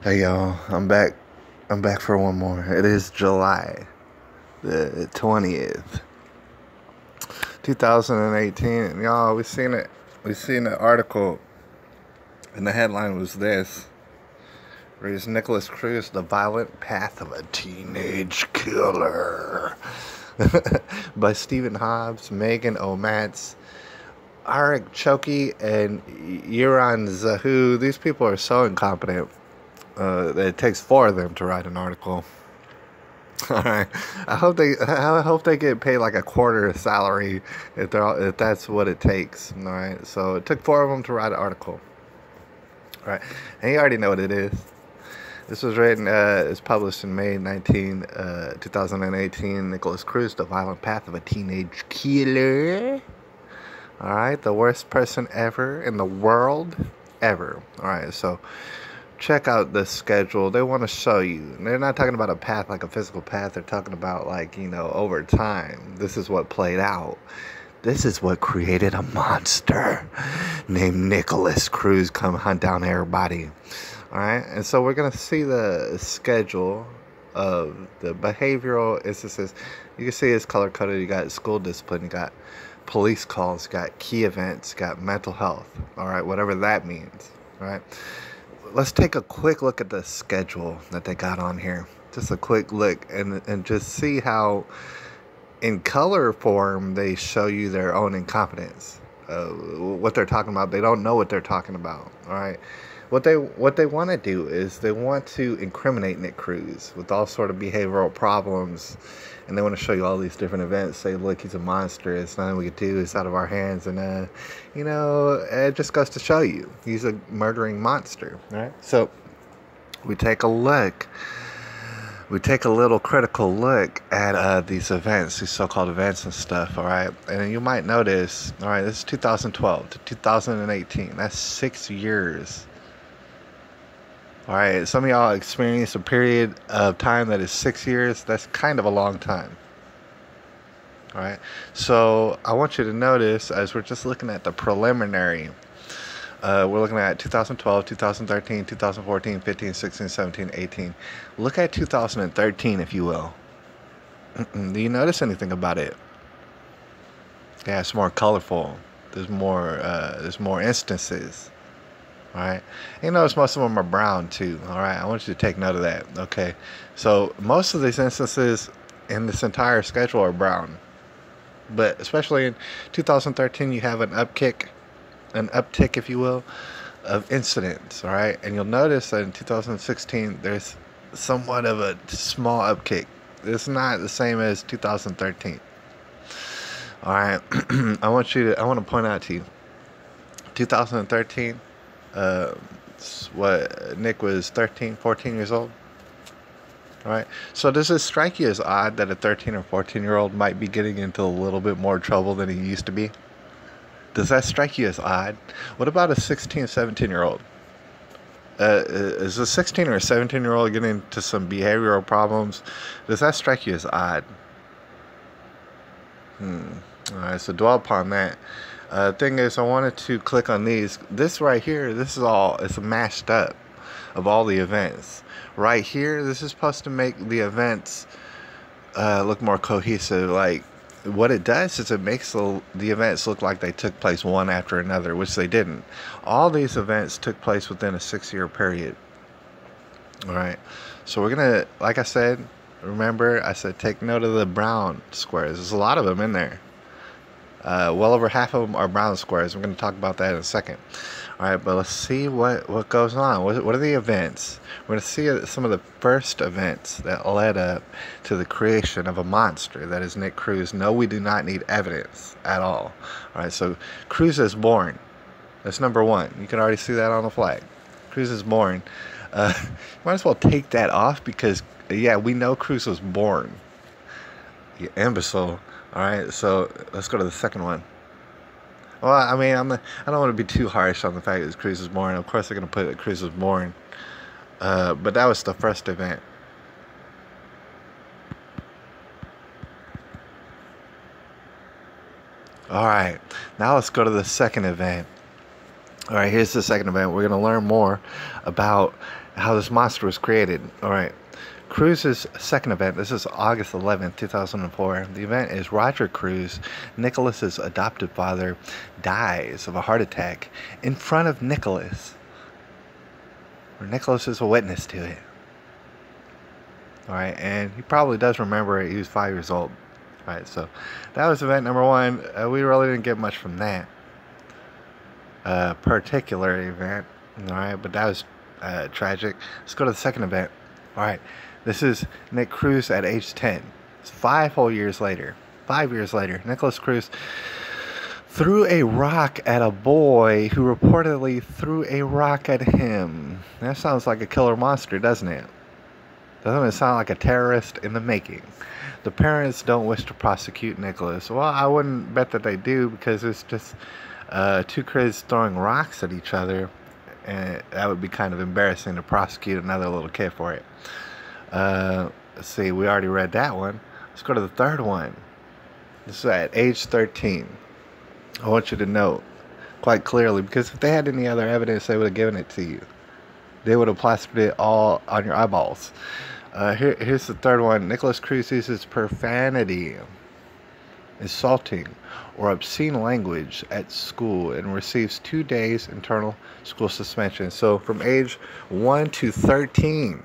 Hey y'all, I'm back. I'm back for one more. It is July the 20th, 2018. And y'all, we seen it. We seen the article, and the headline was this: "Reads Nikolas Cruz, the violent path of a teenage killer," by Stephen Hobbs, Megan O'Mats, Arik Choki, and Yuran Zahu. These people are so incompetent. It takes four of them to write an article. All right. I hope they get paid like a quarter of salary if that's what it takes. All right. So it took four of them to write an article. All right. And you already know what it is. This was written. It's published in May 2018. Nikolas Cruz, the violent path of a teenage killer. All right. The worst person ever in the world, ever. All right. So check out the schedule. They want to show you. They're not talking about a path like a physical path. They're talking about, like, over time. This is what played out. This is what created a monster named Nikolas Cruz come hunt down everybody. All right. And so we're going to see the schedule of the behavioral instances. You can see it's color coded. You got school discipline. You got police calls. You got key events. You got mental health. All right. Whatever that means. All right. Let's take a quick look at the schedule that they got on here. Just a quick look and just see how in color form they show you their own incompetence. What they're talking about, they don't know what they're talking about. All right. What they want to do is they want to incriminate Nick Cruz with all sort of behavioral problems, and they want to show you all these different events. Say, look, he's a monster. It's nothing we could do. It's out of our hands. And it just goes to show you he's a murdering monster. Right. So we take a look. We take a little critical look at these events, these so-called events and stuff. All right. And you might notice. All right. This is 2012 to 2018. That's 6 years. All right, some of y'all experience a period of time that is 6 years. That's kind of a long time. All right, so I want you to notice as we're just looking at the preliminary, we're looking at 2012, 2013, 2014, 15, 16, 17, 18. Look at 2013, if you will. Do you notice anything about it? Yeah, it's more colorful. There's more instances. All right. You notice most of them are brown too. All right. I want you to take note of that. Okay. So most of these instances in this entire schedule are brown, but especially in 2013, you have an uptick, if you will, of incidents. All right. And you'll notice that in 2016, there's somewhat of a small uptick. It's not the same as 2013. All right. I want to point out to you, 2013. Nick was 13, 14 years old. All right. So does it strike you as odd that a 13 or 14-year-old might be getting into a little bit more trouble than he used to be? Does that strike you as odd? What about a 16, 17-year-old? Is a 16 or a 17-year-old getting into some behavioral problems? Does that strike you as odd? All right. So dwell upon that. Thing is, I wanted to click on these. This right here, it's mashed up of all the events. Right here, this is supposed to make the events look more cohesive. Like, what it does is it makes the events look like they took place one after another, which they didn't. All these events took place within a 6-year period. All right. So we're going to, like I said, remember, I said take note of the brown squares. There's a lot of them in there. Well over half of them are brown squares. We're going to talk about that in a second. All right, but let's see what goes on. What are the events? We're going to see some of the first events that led up to the creation of a monster that is Nick Cruz. No, we do not need evidence at all. All right, so Cruz is born. That's number one. You can already see that on the flag. Cruz is born. You might as well take that off because, yeah, we know Cruz was born. You imbecile. All right, so let's go to the second one. Well, I mean, I don't want to be too harsh on the fact that Cruz was born. Of course, they're going to put that Cruz was born. But that was the first event. All right, now let's go to the second event. All right, here's the second event. We're going to learn more about how this monster was created. All right. Cruz's second event, this is August 11th, 2004. The event is Roger Cruz, Nikolas's adopted father, dies of a heart attack in front of Nikolas. Or Nikolas is a witness to it. Alright, and he probably does remember it. He was 5 years old. Alright, so that was event number one. We really didn't get much from that particular event. Alright, but that was tragic. Let's go to the second event. Alright, this is Nick Cruz at age 10. It's 5 whole years later. 5 years later, Nikolas Cruz threw a rock at a boy who reportedly threw a rock at him. That sounds like a killer monster, doesn't it? Doesn't it sound like a terrorist in the making? The parents don't wish to prosecute Nikolas. Well, I wouldn't bet that they do, because it's just two kids throwing rocks at each other, and that would be kind of embarrassing to prosecute another little kid for it. Let's see, we already read that one. Let's go to the third one. This is at age 13. I want you to note quite clearly, because if they had any other evidence, they would have given it to you. They would have plastered it all on your eyeballs. Here's the third one. Nikolas Cruz uses profanity, insulting, or obscene language at school and receives 2 days internal school suspension. So from age 1 to 13,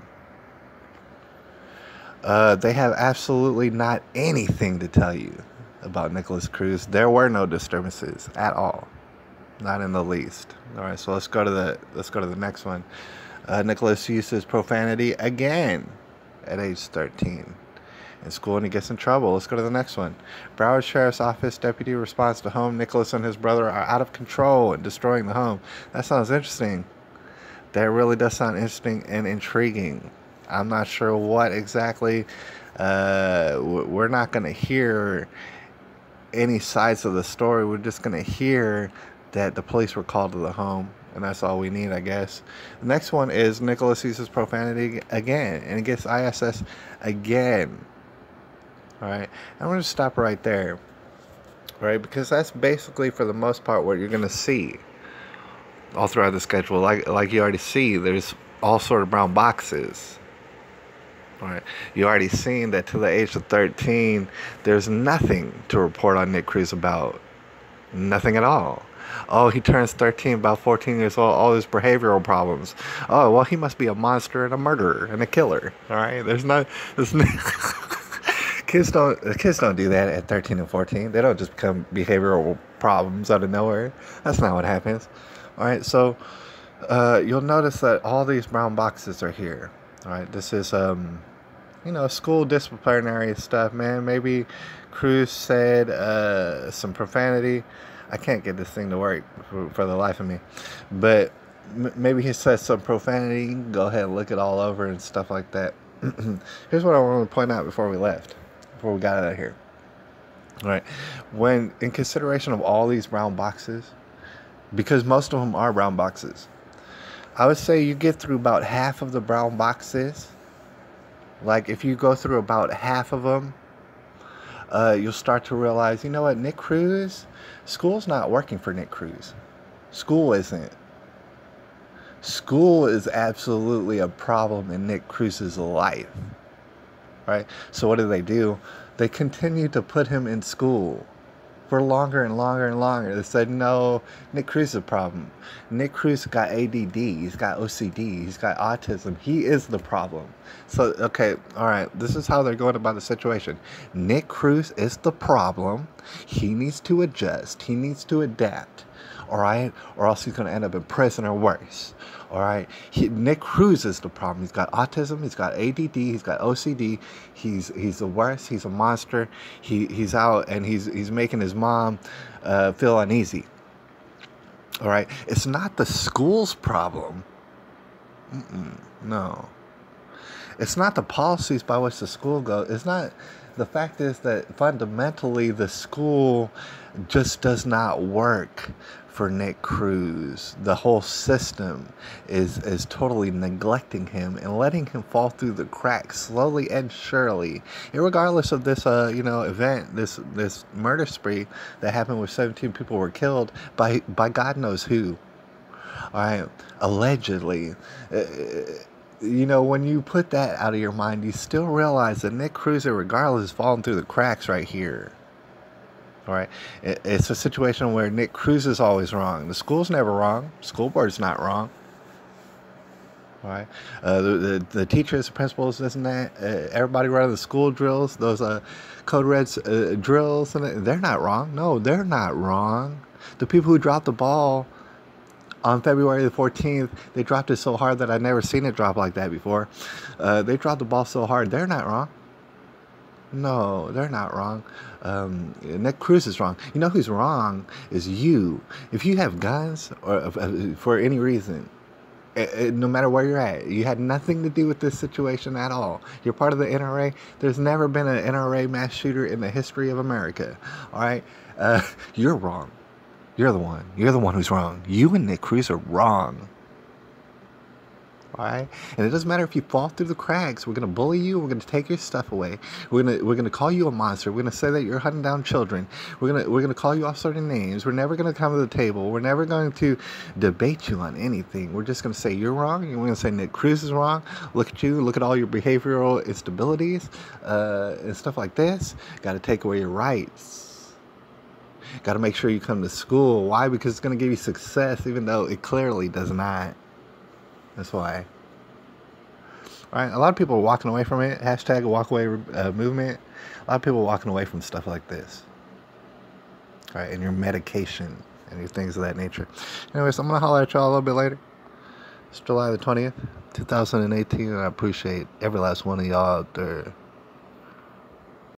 they have absolutely not anything to tell you about Nikolas Cruz. There were no disturbances at all, not in the least. All right, so let's go to the next one. Nikolas uses profanity again at age 13 in school, and he gets in trouble. Let's go to the next one. Broward Sheriff's Office deputy responds to home. Nikolas and his brother are out of control and destroying the home. That sounds interesting. That really does sound interesting and intriguing. I'm not sure what exactly. We're not going to hear any sides of the story. We're just going to hear that the police were called to the home, and that's all we need, I guess. The next one is Nikolas uses profanity again, and he gets ISS again. All right, I'm going to stop right there, right? Because that's basically, for the most part, what you're going to see all throughout the schedule. Like you already see, there's all sort of brown boxes. All right, you already seen that to the age of 13, there's nothing to report on Nick Cruz about. Nothing at all. Oh, he turns 13, about 14 years old, all his behavioral problems. Oh, well, he must be a monster and a murderer and a killer. All right, there's no kids don't do that at 13 and 14. They don't just become behavioral problems out of nowhere. That's not what happens. All right, so you'll notice that all these brown boxes are here. All right, this is school disciplinary stuff, man. Maybe Cruz said some profanity. I can't get this thing to work for the life of me. But maybe he said some profanity. Go ahead and look it all over and stuff like that. Here's what I want to point out before we got out of here. All right. When, in consideration of all these brown boxes, because most of them are brown boxes, I would say you get through about half of the brown boxes. Like, if you go through about half of them, you'll start to realize, you know what, Nick Cruz, school's not working for Nick Cruz. School isn't. School is absolutely a problem in Nick Cruz's life. Right? So what do? They continue to put him in school for longer and longer and longer. They said, no, Nick Cruz is a problem. Nick Cruz got ADD, he's got OCD, he's got autism. He is the problem. So, okay, all right, this is how they're going about the situation. Nick Cruz is the problem. He needs to adjust. He needs to adapt, all right? Or else he's going to end up in prison or worse. All right, Nick Cruz is the problem. He's got autism. He's got ADD. He's got OCD. He's the worst. He's a monster. He's out and he's making his mom feel uneasy. All right, it's not the school's problem. No, it's not the policies by which the school goes. It's not. The fact is that fundamentally the school just does not work for Nick Cruz. The whole system is totally neglecting him and letting him fall through the cracks slowly and surely. Irregardless of this event, this murder spree that happened where 17 people were killed by God knows who. All right, allegedly. you know, when you put that out of your mind, you still realize that Nick Cruz, regardless, is falling through the cracks right here. All right, it's a situation where Nick Cruz is always wrong. The school's never wrong. School board's not wrong. All right, the teachers, the principals, this and that. Everybody running the school drills, those code reds drills, and they're not wrong. No, they're not wrong. The people who dropped the ball on February the 14th, they dropped it so hard that I'd never seen it drop like that before. They dropped the ball so hard. They're not wrong. No, they're not wrong. Nick Cruz is wrong. You know who's wrong is you. If you have guns or for any reason, no matter where you're at, you had nothing to do with this situation at all. You're part of the NRA. There's never been an NRA mass shooter in the history of America. All right? You're wrong. You're the one. You're the one who's wrong. You and Nick Cruz are wrong. All right? And it doesn't matter if you fall through the cracks. We're going to bully you. We're going to take your stuff away. We're going to call you a monster. We're going to say that you're hunting down children. We're going to call you all sorts of names. We're never going to come to the table. We're never going to debate you on anything. We're just going to say you're wrong. And we're going to say Nick Cruz is wrong. Look at you. Look at all your behavioral instabilities and stuff like this. Got to take away your rights. Got to make sure you come to school. Why? Because it's going to give you success, even though it clearly does not. That's why. All right, a lot of people are walking away from it. Hashtag walk away movement. A lot of people are walking away from stuff like this. All right, and your medication and your things of that nature. Anyways, I'm going to holler at y'all a little bit later. It's July the 20th, 2018, and I appreciate every last one of y'all out there